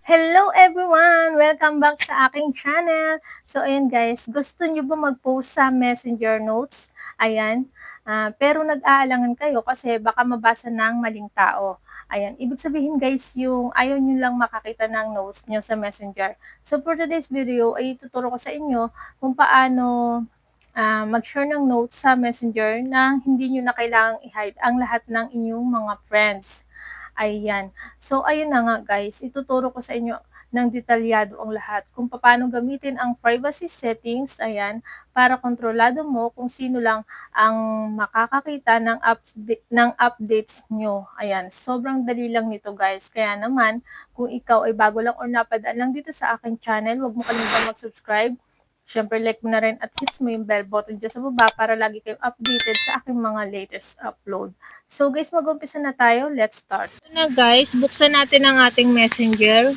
Hello everyone! Welcome back sa aking channel. So ayan guys, gusto nyo ba mag-post sa Messenger Notes? Ayan. Pero nag-aalangan kayo kasi baka mabasa ng maling tao. Ayan. Ibig sabihin guys, yung ayaw nyo lang makakita ng notes nyo sa Messenger. So for today's video, ay tuturo ko sa inyo kung paano mag-share ng notes sa Messenger na hindi nyo na kailangang i-hide ang lahat ng inyong mga friends. Ayan. So, ayun na nga guys, ituturo ko sa inyo ng detalyado ang lahat kung paano gamitin ang privacy settings, ayan, para kontrolado mo kung sino lang ang makakakita ng updates nyo. Ayan, sobrang dali lang nito guys. Kaya naman, kung ikaw ay bago lang or napadaan lang dito sa aking channel, huwag mo kalimutan mag-subscribe. Siyempre, like mo na rin at hits mo yung bell button dyan sa baba para lagi kayong updated sa aking mga latest upload. So guys, mag-umpisa na tayo. Let's start. Ito na guys, buksan natin ang ating messenger.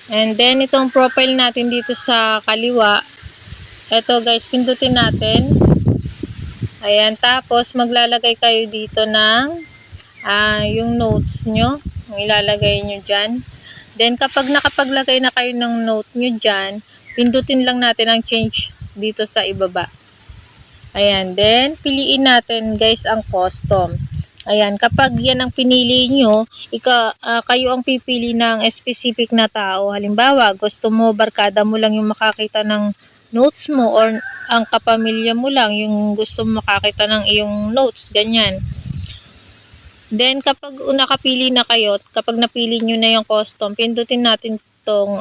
And then, itong profile natin dito sa kaliwa. Ito guys, pindutin natin. Ayan, tapos maglalagay kayo dito ng yung notes nyo. Ilalagay nyo dyan. Then, kapag nakapaglagay na kayo ng note nyo dyan, pindutin lang natin ang change dito sa ibaba. Ayan. Then, piliin natin guys ang custom. Ayan. Kapag yan ang pinili nyo, kayo ang pipili ng specific na tao. Halimbawa, gusto mo, barkada mo lang yung makakita ng notes mo or ang kapamilya mo lang yung gusto mo makakita ng iyong notes. Ganyan. Then, kapag nakapili na kayo, kapag napili nyo na yung custom, pindutin natin itong,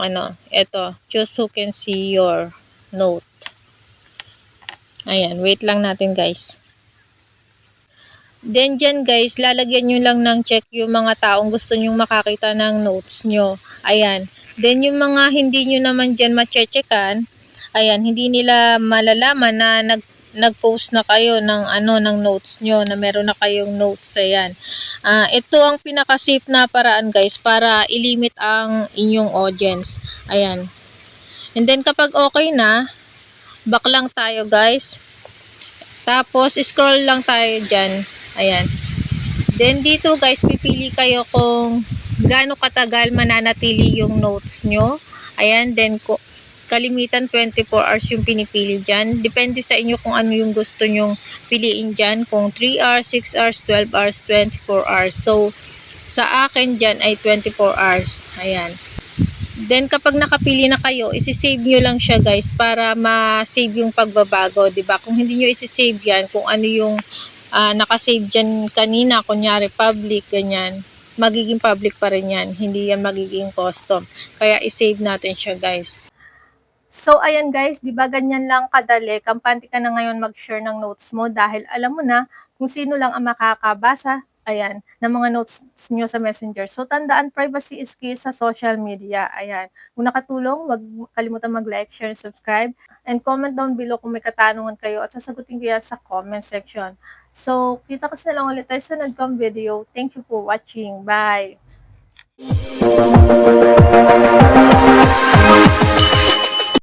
choose who can see your note. Ayan, wait lang natin guys. Then, dyan guys, lalagyan nyo lang ng check yung mga taong gusto nyong makakita ng notes nyo. Ayan. Then, yung mga hindi nyo naman dyan mache-checkan, ayan, hindi nila malalaman na nag-post na kayo ng notes nyo, na meron na kayong notes. Ayan. Ito ang pinaka-safe na paraan guys para i-limit ang inyong audience. Ayan. And then kapag okay na, back lang tayo guys. Tapos scroll lang tayo dyan. Ayan. Then dito guys, pipili kayo kung gaano katagal mananatili yung notes nyo. Ayan. Then kalimitan 24 hours yung pinipili dyan. Depende sa inyo kung ano yung gusto nyong piliin dyan. Kung 3 hours, 6 hours, 12 hours, 24 hours. So, sa akin dyan ay 24 hours. Ayan. Then, kapag nakapili na kayo, isi-save nyo lang siya guys para ma-save yung pagbabago. Diba? Kung hindi nyo isi-save yan, kung ano yung nakasave dyan kanina, kunyari public, ganyan, magiging public pa rin yan. Hindi yan magiging custom. Kaya i-save natin siya guys. So, ayan guys, di ba ganyan lang kadali, kampante ka na ngayon mag-share ng notes mo dahil alam mo na kung sino lang ang makakabasa, ayan, ng mga notes nyo sa Messenger. So, tandaan, privacy is key sa social media. Ayan. Kung nakatulong, wag kalimutan mag-like, share, subscribe, and comment down below kung may katanungan kayo at sasagutin ko yan sa comment section. So, kita kasi na lang ulit tayo sa nagkang video. Thank you for watching. Bye!